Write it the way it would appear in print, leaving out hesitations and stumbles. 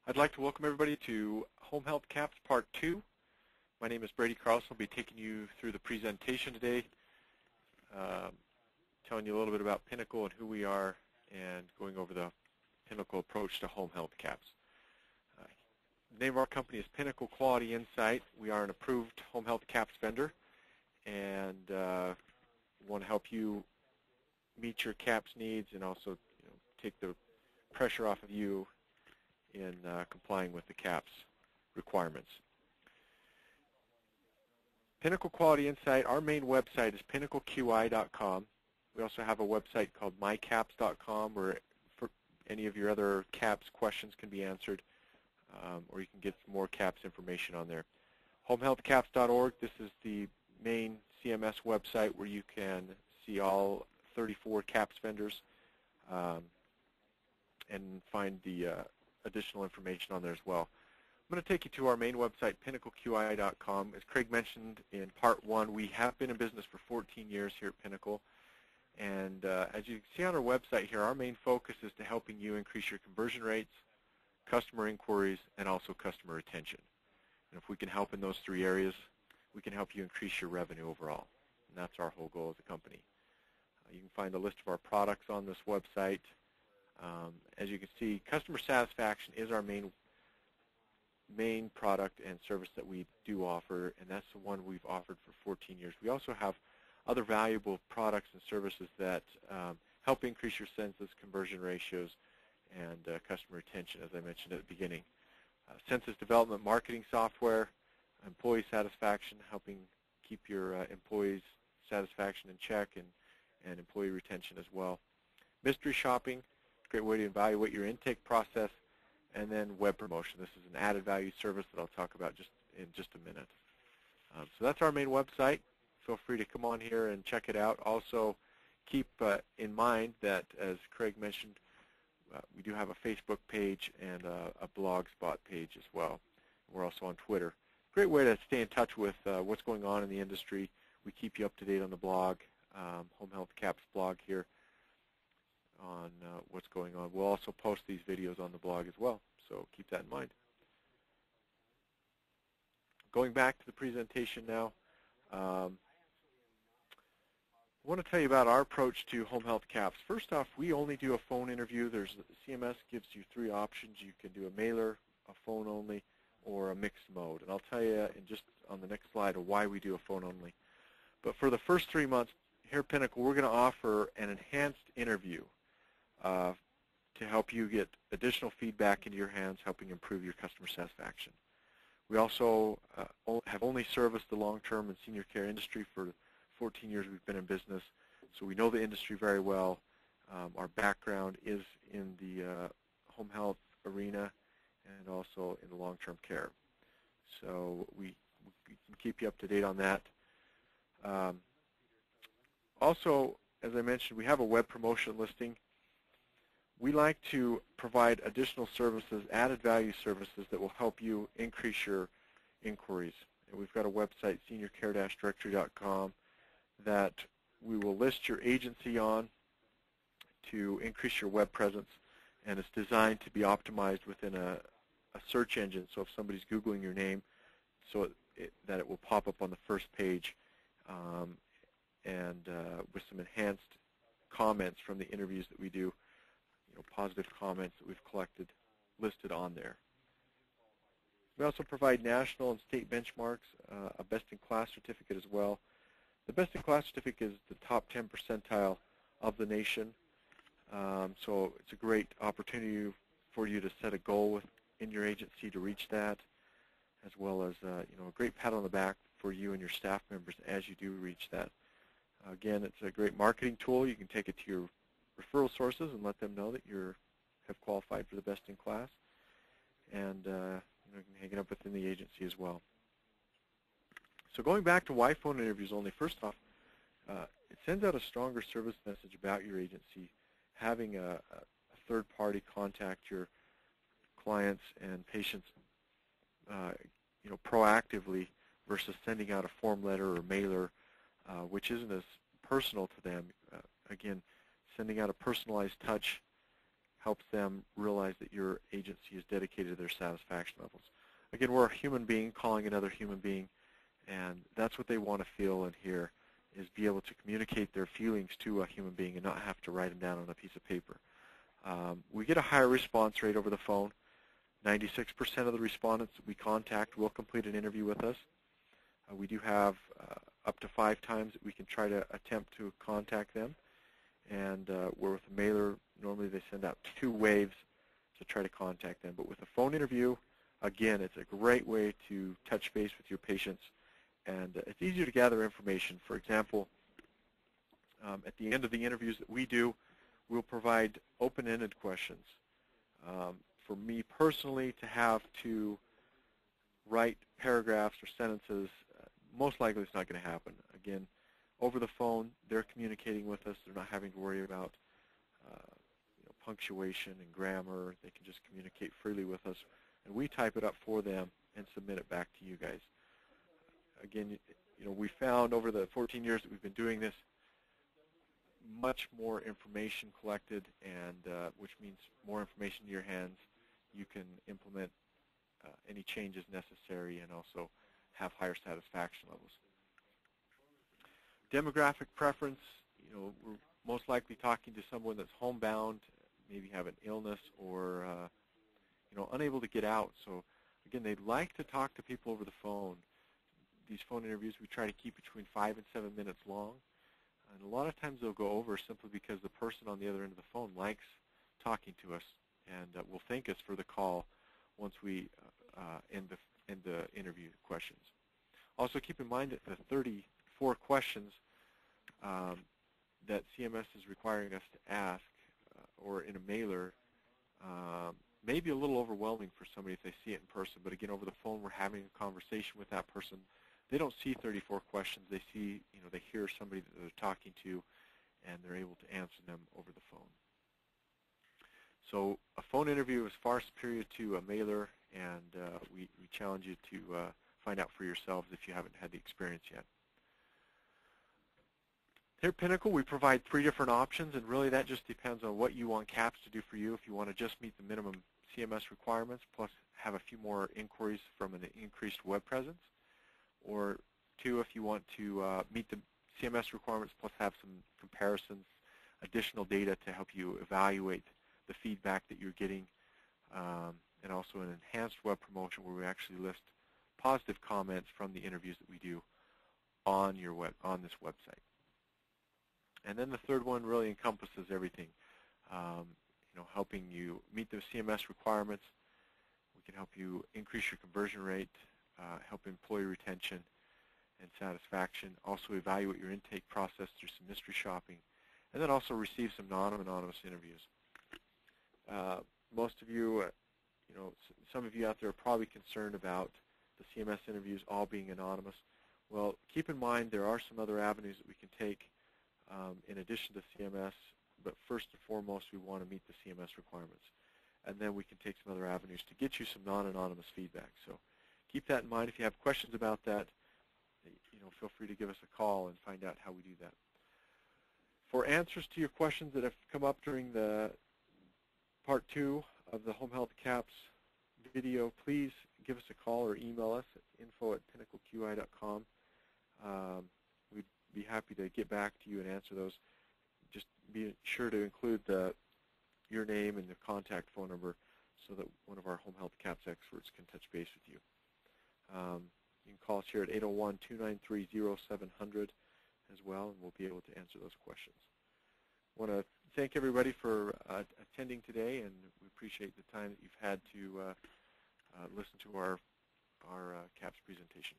I'd like to welcome everybody to Home Health CAHPS Part 2. My name is Brady Carlson. I'll be taking you through the presentation today, telling you a little bit about Pinnacle and who we are, and going over the Pinnacle approach to Home Health CAHPS. The name of our company is Pinnacale Quality Insight. We are an approved Home Health CAHPS vendor, and want to help you meet your CAHPS needs and also take the pressure off of you in complying with the CAHPS requirements. Pinnacale Quality Insight, our main website is pinnacleqi.com. We also have a website called mycaps.com where for any of your other CAHPS questions can be answered, or you can get more CAHPS information on there. Homehealthcaps.org, this is the main CMS website where you can see all 34 CAHPS vendors and find the additional information on there as well. I'm going to take you to our main website, pinnacleqi.com. As Craig mentioned in Part 1, we have been in business for 14 years here at Pinnacle. And as you can see on our website here, our main focus is to helping you increase your conversion rates, customer inquiries, and also customer retention. And if we can help in those three areas, we can help you increase your revenue overall. And that's our whole goal as a company. You can find a list of our products on this website. As you can see, customer satisfaction is our main product and service that we do offer, and that's the one we've offered for 14 years. We also have other valuable products and services that help increase your census conversion ratios and customer retention, as I mentioned at the beginning. Census development marketing software, employee satisfaction, helping keep your employees' satisfaction in check, and employee retention as well. Mystery shopping, great way to evaluate your intake process, and then web promotion. This is an added value service that I'll talk about in just a minute. So that's our main website. Feel free to come on here and check it out. Also, keep in mind that, as Craig mentioned, we do have a Facebook page and a blogspot page as well. We're also on Twitter. Great way to stay in touch with what's going on in the industry. We keep you up to date on the blog, Home Health CAHPS blog here, on what's going on. We'll also post these videos on the blog as well, so keep that in mind. Going back to the presentation now, I want to tell you about our approach to Home Health CAHPS. First off, we only do a phone interview. CMS gives you three options. You can do a mailer, a phone only, or a mixed mode. And I'll tell you in just on the next slide why we do a phone only. But for the first 3 months here at Pinnacle, we're going to offer an enhanced interview to help you get additional feedback into your hands, helping improve your customer satisfaction. We also have only serviced the long-term and senior care industry for 14 years we've been in business, so we know the industry very well. Our background is in the home health arena and also in the long-term care. So we can keep you up to date on that. Also, as I mentioned, we have a web promotion listing. We like to provide additional services, added value services that will help you increase your inquiries. And we've got a website, seniorcare-directory.com, that we will list your agency on to increase your web presence, and it's designed to be optimized within a search engine. So if somebody's Googling your name, so that it will pop up on the first page, and with some enhanced comments from the interviews that we do, positive comments that we've collected listed on there. We also provide national and state benchmarks, a best-in-class certificate as well. The best-in-class certificate is the top 10 percentile of the nation, so it's a great opportunity for you to set a goal in your agency to reach that, as well as a great pat on the back for you and your staff members as you do reach that. Again, it's a great marketing tool. You can take it to your referral sources and let them know that you have qualified for the best in class, and you can hang it up within the agency as well. So going back to why phone interviews only, first off, it sends out a stronger service message about your agency, having a third party contact your clients and patients proactively versus sending out a form letter or mailer, which isn't as personal to them. Again, sending out a personalized touch helps them realize that your agency is dedicated to their satisfaction levels. Again, we're a human being calling another human being, and that's what they want to feel and hear, is be able to communicate their feelings to a human being and not have to write them down on a piece of paper. We get a higher response rate over the phone. 96% of the respondents that we contact will complete an interview with us. We do have up to 5 times that we can try to attempt to contact them. And where with a mailer, normally they send out 2 waves to try to contact them. But with a phone interview, again, it's a great way to touch base with your patients. And it's easier to gather information. For example, at the end of the interviews that we do, we'll provide open-ended questions. For me personally, to have to write paragraphs or sentences, most likely it's not going to happen. Again, over the phone, they're communicating with us. They're not having to worry about punctuation and grammar. They can just communicate freely with us. And we type it up for them and submit it back to you guys. Again, we found over the 14 years that we've been doing this, much more information collected, and which means more information in your hands. You can implement any changes necessary and also have higher satisfaction levels. Demographic preference, we're most likely talking to someone that's homebound, maybe have an illness or unable to get out. So again, they'd like to talk to people over the phone. These phone interviews we try to keep between 5 and 7 minutes long. And a lot of times they'll go over simply because the person on the other end of the phone likes talking to us and will thank us for the call once we end the interview questions. Also keep in mind that the 34 questions that CMS is requiring us to ask or in a mailer may be a little overwhelming for somebody if they see it in person. But again, over the phone, we're having a conversation with that person. They don't see 34 questions. They see, they hear somebody that they're talking to, and they're able to answer them over the phone. So a phone interview is far superior to a mailer, and we challenge you to find out for yourselves if you haven't had the experience yet. Here at Pinnacle, we provide 3 different options, and really that just depends on what you want CAHPS to do for you. If you want to just meet the minimum CMS requirements plus have a few more inquiries from an increased web presence, or 2, if you want to meet the CMS requirements plus have some comparisons, additional data to help you evaluate the feedback that you're getting, and also an enhanced web promotion where we actually list positive comments from the interviews that we do on this website. And then the third one really encompasses everything, helping you meet the CMS requirements. We can help you increase your conversion rate, help employee retention and satisfaction, also evaluate your intake process through some mystery shopping, and then also receive some non-anonymous interviews. Most of you, some of you out there are probably concerned about the CMS interviews all being anonymous. Well, keep in mind there are some other avenues that we can take in addition to CMS, but first and foremost we want to meet the CMS requirements. And then we can take some other avenues to get you some non-anonymous feedback. So keep that in mind. If you have questions about that, feel free to give us a call and find out how we do that. For answers to your questions that have come up during the Part 2 of the Home Health CAHPS video, please give us a call or email us at info@pinnacleqi.com. We'd be happy to get back to you and answer those. Just be sure to include your name and the contact phone number so that one of our Home Health CAHPS experts can touch base with you. You can call us here at 801-293-0700 as well, and we'll be able to answer those questions. I want to thank everybody for attending today, and we appreciate the time that you've had to listen to our CAHPS presentation.